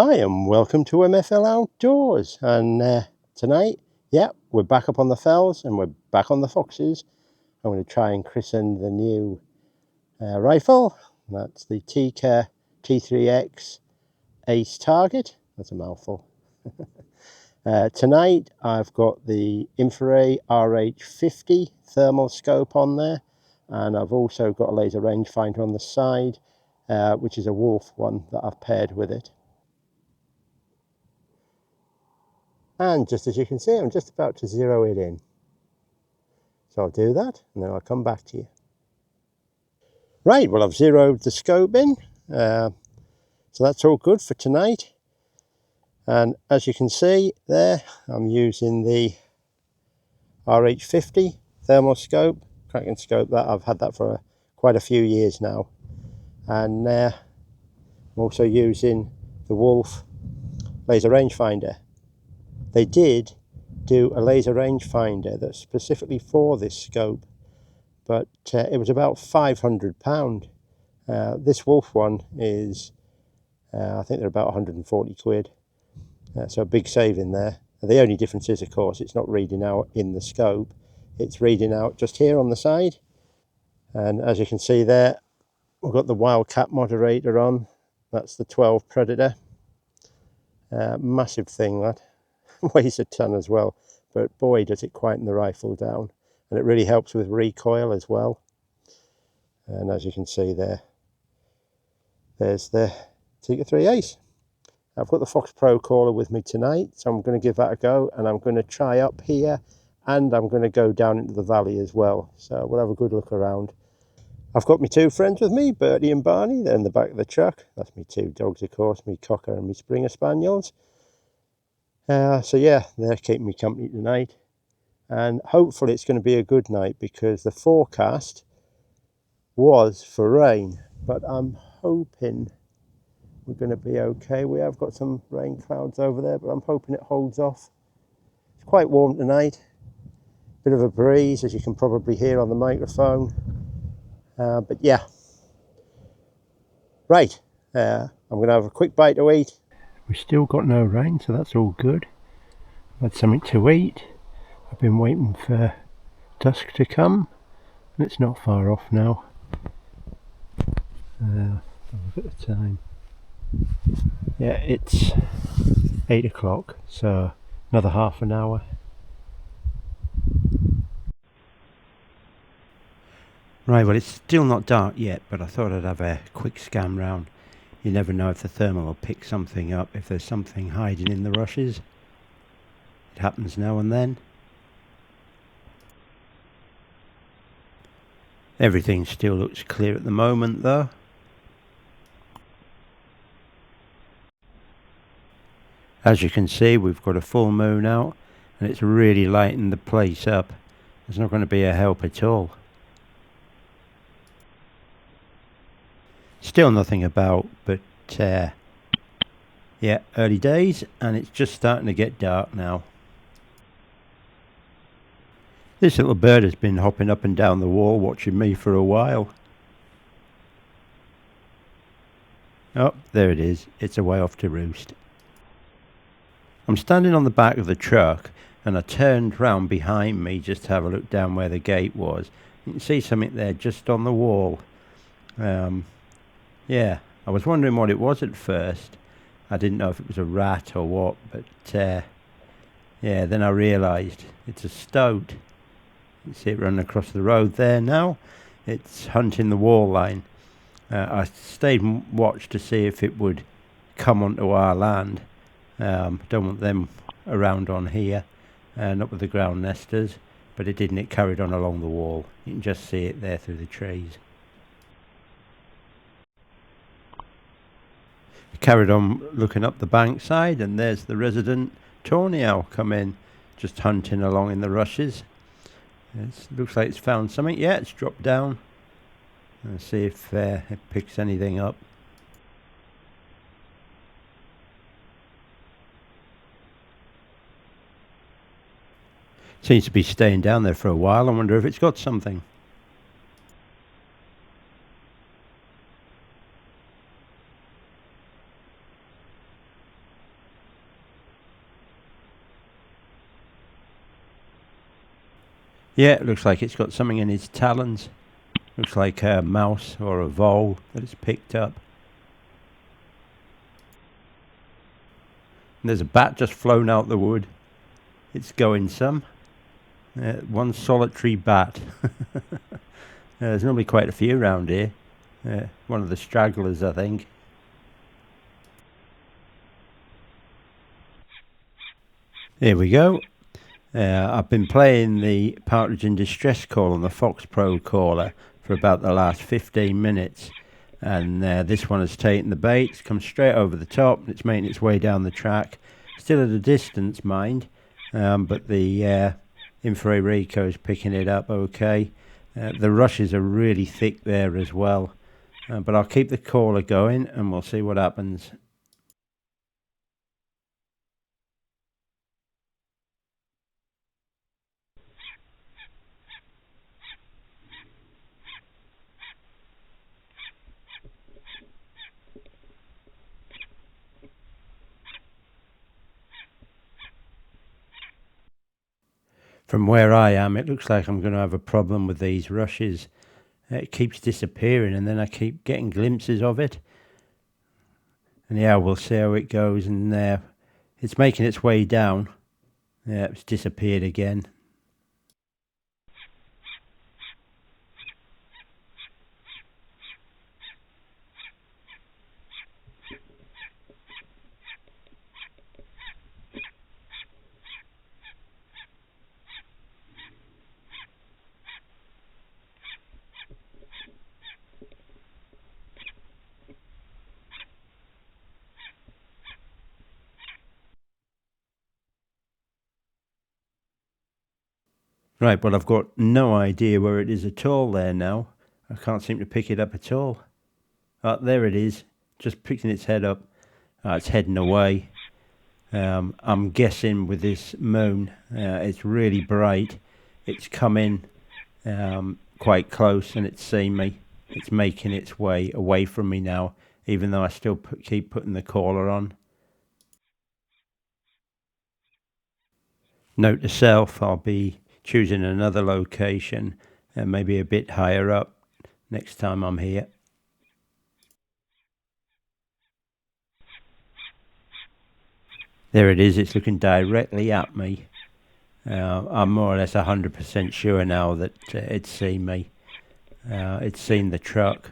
Hi and welcome to MFL Outdoors, and tonight, we're back up on the fells and we're back on the foxes. I'm going to try and christen the new rifle. That's the Tikka T3X Ace target. That's a mouthful. Tonight I've got the Infiray RH50 thermal scope on there, and I've also got a laser rangefinder on the side, which is a Wolf one that I've paired with it. And just as you can see, I'm just about to zero it in. So I'll do that and then I'll come back to you. Right, well, I've zeroed the scope in. So that's all good for tonight. And as you can see there, I'm using the RH50 thermal scope, cracking scope. That I've had that for quite a few years now. And I'm also using the Wolf laser rangefinder. They did do a laser rangefinder that's specifically for this scope, but it was about £500. This Wolf one is, I think they're about 140 quid, so a big saving there. The only difference is, of course, it's not reading out in the scope, it's reading out just here on the side. And as you can see there, we've got the Wildcat Moderator on. That's the 12 Predator. Massive thing, that. Weighs a ton as well, but boy does it quieten the rifle down, and it really helps with recoil as well. And as you can see there, there's the Tikka T3X. I've got the Foxpro Caller with me tonight, so I'm going to give that a go, and I'm going to try up here, and I'm going to go down into the valley as well, so we'll have a good look around. I've got my two friends with me, Bertie and Barney. They're in the back of the truck. That's my two dogs, of course, me Cocker and me Springer Spaniels. So yeah, they're keeping me company tonight, and hopefully it's going to be a good night, because the forecast was for rain, but I'm hoping we're going to be okay. We have got some rain clouds over there, but I'm hoping it holds off. It's quite warm tonight, bit of a breeze, as you can probably hear on the microphone, but yeah, right, I'm going to have a quick bite to eat. We've still got no rain, so that's all good. I've had something to eat. I've been waiting for dusk to come, and it's not far off now. Look at the time. Yeah, it's 8 o'clock, so another half an hour. Right, well, it's still not dark yet, but I thought I'd have a quick scan round. You never know if the thermal will pick something up, if there's something hiding in the rushes. It happens now and then. Everything still looks clear at the moment though. As you can see, we've got a full moon out, and it's really lighting the place up. There's not going to be a help at all. Still nothing about, but yeah, early days, and it's just starting to get dark now. This little bird has been hopping up and down the wall watching me for a while. Oh, there it is. It's away off to roost. I'm standing on the back of the truck, and I turned round behind me just to have a look down where the gate was. You can see something there just on the wall. Yeah, I was wondering what it was at first. I didn't know if it was a rat or what, but yeah, then I realised it's a stoat. You see it running across the road there now. It's hunting the wall line. I stayed and watched to see if it would come onto our land. Don't want them around on here, not with the ground nesters, but it didn't. It carried on along the wall. You can just see it there through the trees. I carried on looking up the bankside, and there's the resident tawny owl come in, just hunting along in the rushes. It looks like it's found something. Yeah, it's dropped down. Let's see if it picks anything up. Seems to be staying down there for a while. I wonder if it's got something. Yeah, it looks like it's got something in its talons. Looks like a mouse or a vole that it's picked up. And there's a bat just flown out the wood. It's going some. One solitary bat. There's normally quite a few around here. One of the stragglers, I think. Here we go. I've been playing the partridge in distress call on the Foxpro Caller for about the last 15 minutes. And this one has taken the bait. It's come straight over the top. It's making its way down the track. Still at a distance, mind. But the Infiray Rico is picking it up okay. The rushes are really thick there as well. But I'll keep the caller going and we'll see what happens. From where I am, it looks like I'm going to have a problem with these rushes. It keeps disappearing and then I keep getting glimpses of it. And yeah, we'll see how it goes. And it's making its way down. Yeah, it's disappeared again. Right, well, I've got no idea where it is at all there now. I can't seem to pick it up at all. There it is, just picking its head up. It's heading away. I'm guessing with this moon, it's really bright. It's coming quite close and it's seen me. It's making its way away from me now, even though I still keep putting the caller on. Note to self, I'll be choosing another location and maybe a bit higher up next time I'm here. There it is, it's looking directly at me. I'm more or less 100% sure now that it's seen me. It's seen the truck.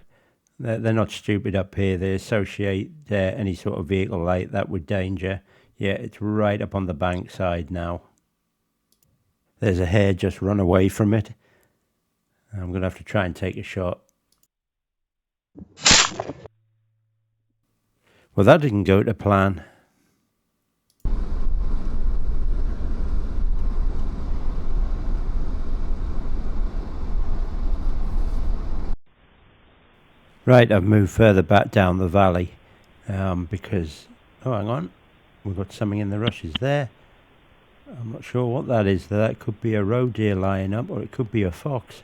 They're not stupid up here. They associate any sort of vehicle like that with danger. Yeah, it's right up on the bank side now. There's a hare just run away from it. I'm going to have to try and take a shot. Well, that didn't go to plan. Right, I've moved further back down the valley because, oh, hang on, we've got something in the rushes there. I'm not sure what that is. That could be a roe deer lying up, or it could be a fox.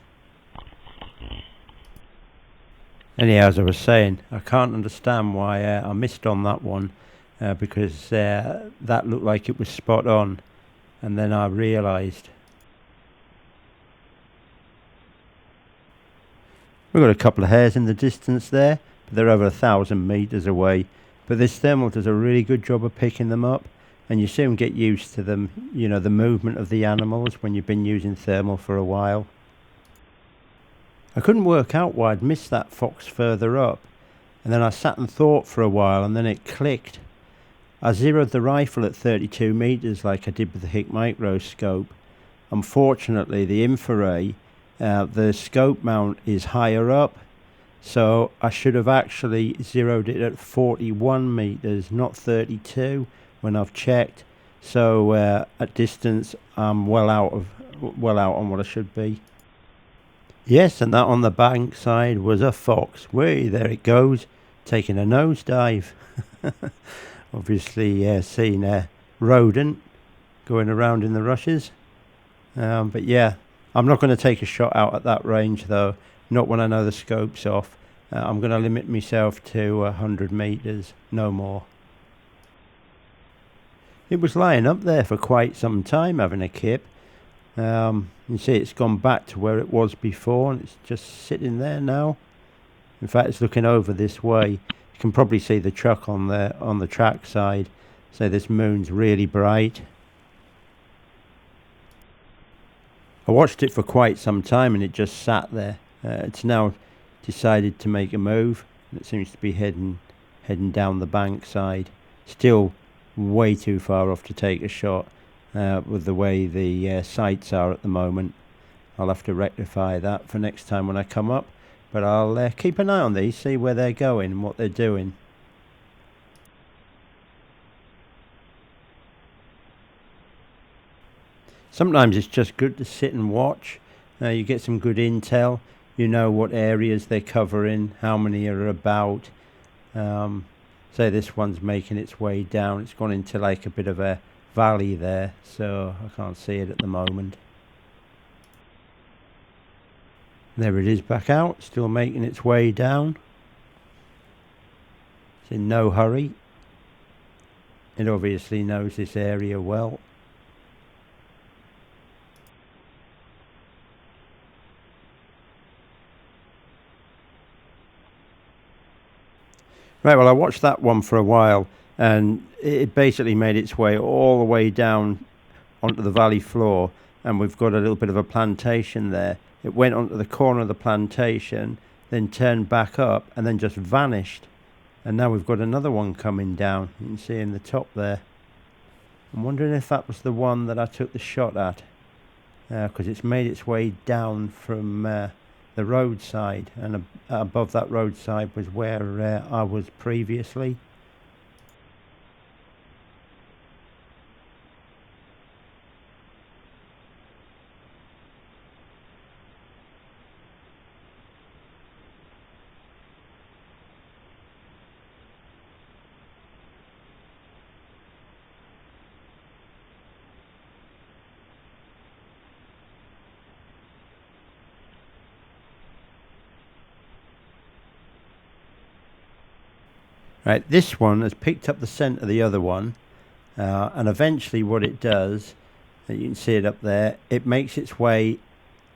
Anyhow, as I was saying, I can't understand why I missed on that one because that looked like it was spot on, and then I realised. We've got a couple of hares in the distance there, but they're over 1,000 metres away. But this thermal does a really good job of picking them up. And you soon get used to them, you know, the movement of the animals when you've been using thermal for a while. I couldn't work out why I'd missed that fox further up. And then I sat and thought for a while and then it clicked. I zeroed the rifle at 32 metres like I did with the Hick micro scope. Unfortunately, the Infiray, the scope mount is higher up. So I should have actually zeroed it at 41 metres, not 32. When I've checked, so at distance I'm well out on what I should be. Yes, and that on the bank side was a fox. Way there it goes, taking a nosedive. Obviously seen a rodent going around in the rushes. But yeah, I'm not going to take a shot out at that range though, not when I know the scope's off. I'm going to limit myself to 100 metres, no more. It was lying up there for quite some time having a kip. You see it's gone back to where it was before, and it's just sitting there now. In fact, it's looking over this way. You can probably see the truck on the track side. So this moon's really bright. I watched it for quite some time and it just sat there. It's now decided to make a move. It seems to be heading down the bank side. Still way too far off to take a shot with the way the sights are at the moment. I'll have to rectify that for next time when I come up. But I'll keep an eye on these, see where they're going and what they're doing. Sometimes it's just good to sit and watch. You get some good intel. You know what areas they're covering, how many are about. Say this one's making its way down. It's gone into like a bit of a valley there, so I can't see it at the moment. There it is back out, still making its way down. It's in no hurry. It obviously knows this area well. Right, well I watched that one for a while and it basically made its way all the way down onto the valley floor, and we've got a little bit of a plantation there. It went onto the corner of the plantation, then turned back up and then just vanished. And now we've got another one coming down. You can see in the top there. I'm wondering if that was the one that I took the shot at. Because it's made its way down from the roadside. And above that roadside was where I was previously. Right, this one has picked up the scent of the other one, and eventually what it does, you can see it up there, it makes its way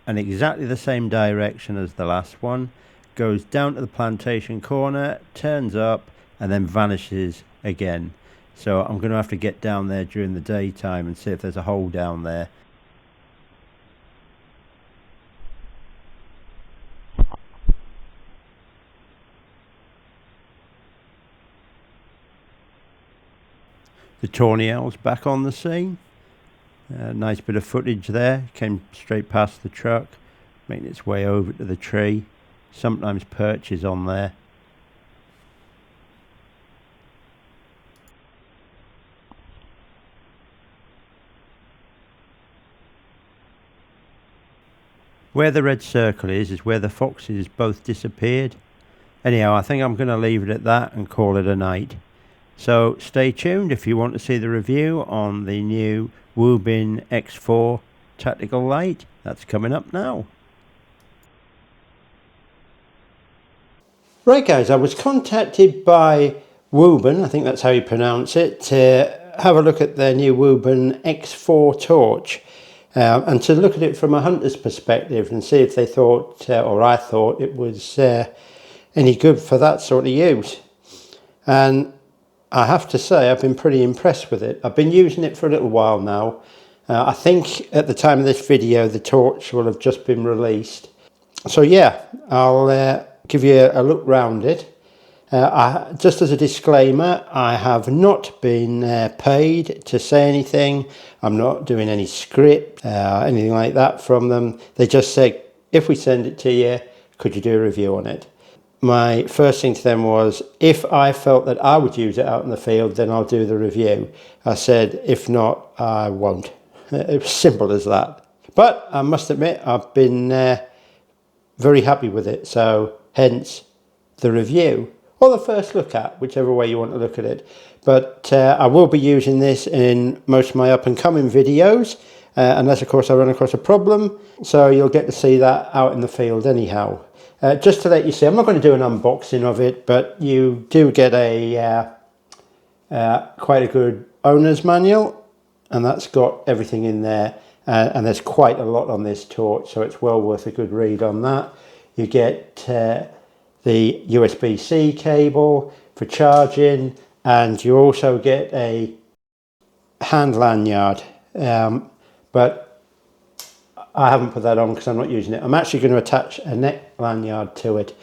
in exactly the same direction as the last one, goes down to the plantation corner, turns up, and then vanishes again. So I'm going to have to get down there during the daytime and see if there's a hole down there. The tawny owl's back on the scene. Nice bit of footage there. Came straight past the truck, making its way over to the tree. Sometimes perches on there. Where the red circle is where the foxes both disappeared. Anyhow, I think I'm going to leave it at that and call it a night. So stay tuned if you want to see the review on the new Wuben X4 Tactical Light. That's coming up now. Right guys, I was contacted by Wuben, I think that's how you pronounce it, to have a look at their new Wuben X4 Torch. And to look at it from a hunter's perspective and see if they thought, or I thought, it was any good for that sort of use. And I have to say I've been pretty impressed with it. I've been using it for a little while now. I think at the time of this video the torch will have just been released. So yeah, I'll give you a look round it. Just as a disclaimer, I have not been paid to say anything. I'm not doing any script, anything like that from them. They just said, if we send it to you, could you do a review on it? My first thing to them was, if I felt that I would use it out in the field, then I'll do the review. I said, if not, I won't. It was simple as that. But I must admit, I've been very happy with it. So hence the review, or the first look at, whichever way you want to look at it. But I will be using this in most of my up and coming videos, unless of course I run across a problem. So you'll get to see that out in the field anyhow. Just to let you see, I'm not going to do an unboxing of it, but you do get a quite a good owner's manual, and that's got everything in there. and there's quite a lot on this torch, so it's well worth a good read on that. You get the USB-C cable for charging, and you also get a hand lanyard, but I haven't put that on because I'm not using it. I'm actually going to attach a neck lanyard to it,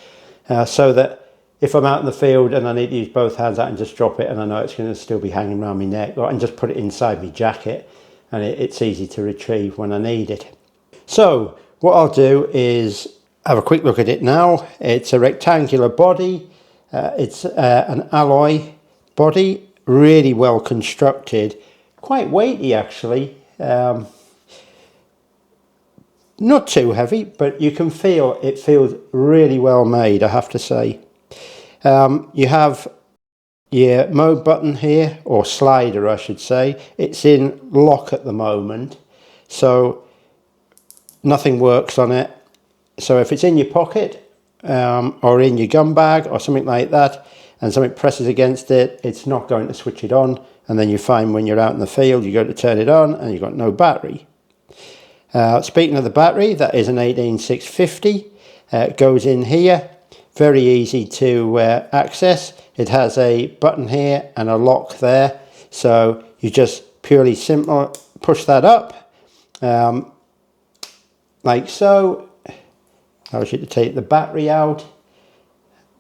so that if I'm out in the field and I need to use both hands, I can just drop it and I know it's going to still be hanging around my neck, or I can just put it inside my jacket and it's easy to retrieve when I need it. So what I'll do is have a quick look at it now. It's a rectangular body. It's an alloy body, really well constructed, quite weighty actually. Not too heavy, but you can feel it feels really well made, I have to say. You have your mode button here, or slider I should say. It's in lock at the moment, so nothing works on it. So if it's in your pocket or in your gun bag or something like that, and something presses against it, it's not going to switch it on, and then you find when you're out in the field you go to turn it on and you've got no battery. Speaking of the battery, that is an 18650. It goes in here. Very easy to access. It has a button here and a lock there, so you just purely simple push that up like so. Allows you to take the battery out.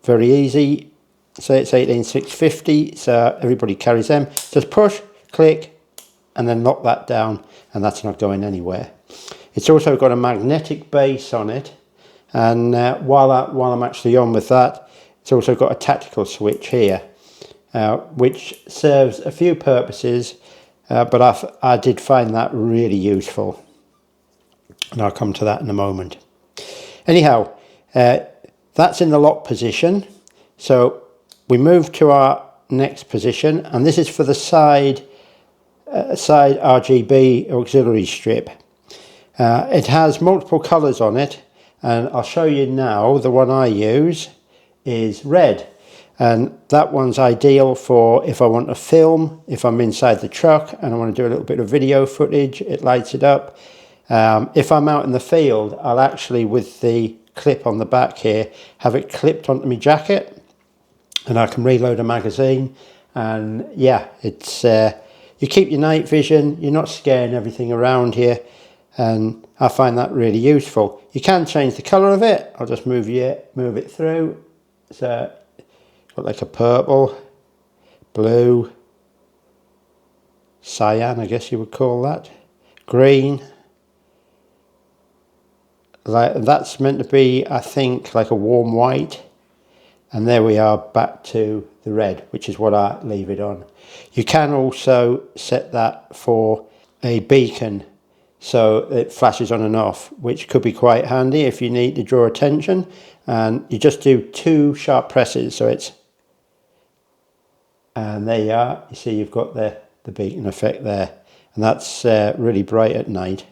Very easy. So it's 18650, so everybody carries them. Just push, click, and then lock that down, and that's not going anywhere. It's also got a magnetic base on it. And while I'm actually on with that, it's also got a tactical switch here, which serves a few purposes, but I did find that really useful, and I'll come to that in a moment. Anyhow, that's in the lock position, so we move to our next position, and this is for the side RGB auxiliary strip. It has multiple colours on it, and I'll show you now. The one I use is red, and that one's ideal for if I want to film, if I'm inside the truck and I want to do a little bit of video footage, it lights it up. If I'm out in the field, I'll actually, with the clip on the back here, have it clipped onto my jacket, and I can reload a magazine. And yeah, it's you keep your night vision, you're not scaring everything around here, and I find that really useful. You can change the colour of it. I'll just move it through. So got like a purple, blue, cyan, I guess you would call that, green. Like that's meant to be, I think, like a warm white. And there we are, back to the red, which is what I leave it on. You can also set that for a beacon, so it flashes on and off, which could be quite handy if you need to draw attention. And you just do 2 sharp presses, so it's, and there you are. You see you've got the beacon effect there, and that's really bright at night.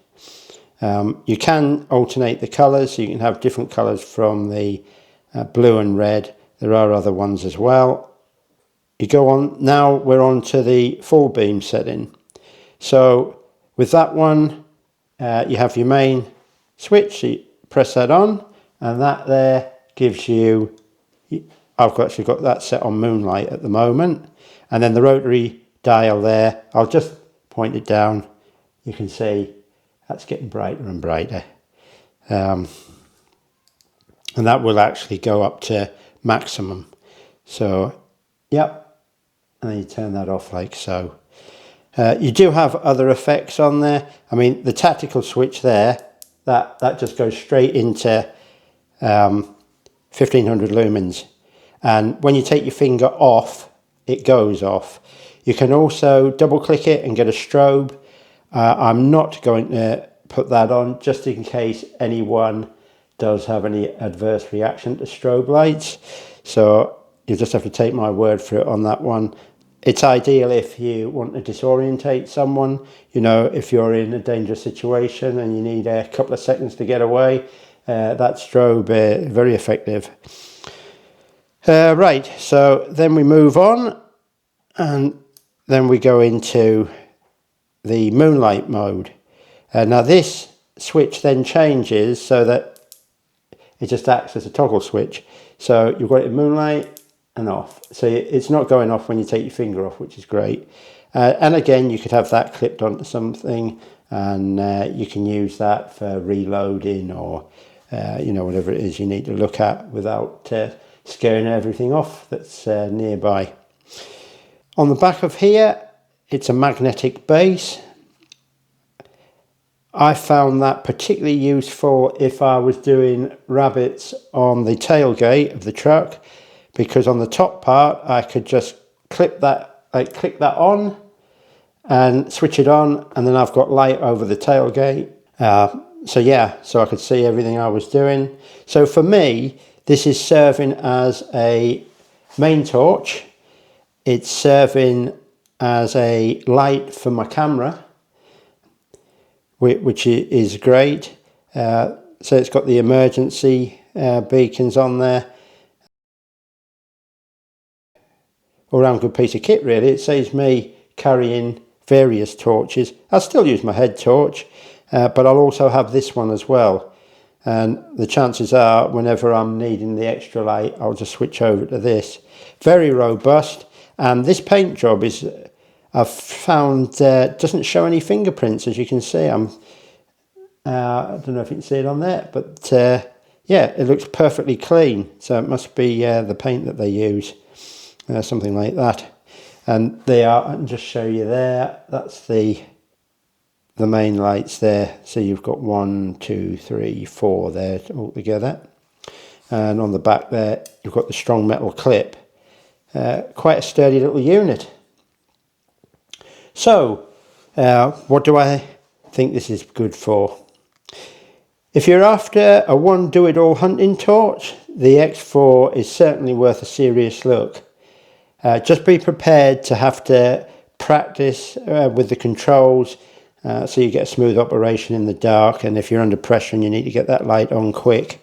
You can alternate the colours, so you can have different colours from the blue and red. There are other ones as well. You go on, now we're on to the full beam setting. So with that one, you have your main switch, so you press that on, and that there gives you, I've actually got that set on moonlight at the moment, and then the rotary dial there, I'll just point it down, you can see that's getting brighter and brighter, and that will actually go up to maximum. So yep, and then you turn that off like so. You do have other effects on there. I mean, the tactical switch there, that just goes straight into 1500 lumens, and when you take your finger off, it goes off. You can also double click it and get a strobe. I'm not going to put that on, just in case anyone does have any adverse reaction to strobe lights, so you just have to take my word for it on that one. It's ideal if you want to disorientate someone, you know, if you're in a dangerous situation and you need a couple of seconds to get away. That strobe very effective. Right, so then we move on, and then we go into the moonlight mode. Now this switch then changes so that it just acts as a toggle switch. So you've got it in moonlight and off. So it's not going off when you take your finger off, which is great. And again, you could have that clipped onto something, and you can use that for reloading or you know, whatever it is you need to look at without scaring everything off that's nearby. On the back of here, it's a magnetic base. I found that particularly useful if I was doing rabbits on the tailgate of the truck, because on the top part I could just clip that, click that on and switch it on, and then I've got light over the tailgate. So yeah, so I could see everything I was doing. So for me, this is serving as a main torch. It's serving as a light for my camera, which is great. So it's got the emergency beacons on there. All round good piece of kit really. It saves me carrying various torches. I'll still use my head torch, but I'll also have this one as well. And the chances are whenever I'm needing the extra light, I'll just switch over to this. Very robust, and this paint job is, I've found, doesn't show any fingerprints, as you can see. I don't know if you can see it on there, but yeah, it looks perfectly clean. So it must be the paint that they use, something like that. And they are, I can just show you there, that's the main lights there. So you've got 1, 2, 3, 4 there all together. And on the back there, you've got the strong metal clip. Quite a sturdy little unit. So, what do I think this is good for? If you're after a one do-it-all hunting torch, the X4 is certainly worth a serious look. Just be prepared to have to practice with the controls so you get a smooth operation in the dark, and if you're under pressure and you need to get that light on quick.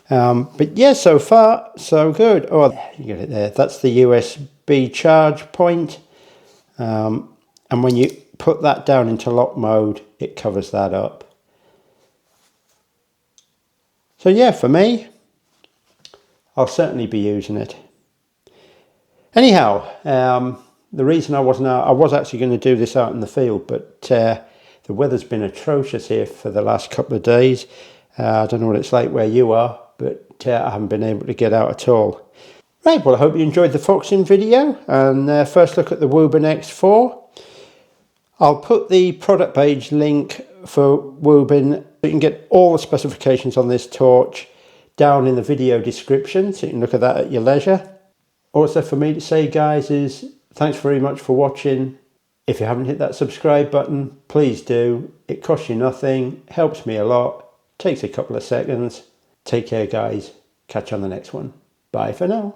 But yeah, so far so good. Oh, you get it there. That's the USB charge point. And when you put that down into lock mode, it covers that up. So yeah, for me, I'll certainly be using it. Anyhow, the reason I wasn't out, I was actually going to do this out in the field, but the weather's been atrocious here for the last couple of days. I don't know what it's like where you are, but I haven't been able to get out at all. Right, well, I hope you enjoyed the foxing video and first look at the Wuben X4. I'll put the product page link for Wuben. You can get all the specifications on this torch down in the video description, so you can look at that at your leisure. Also for me to say, guys, is thanks very much for watching. If you haven't hit that subscribe button, please do. It costs you nothing, helps me a lot, takes a couple of seconds. Take care, guys. Catch you on the next one. Bye for now.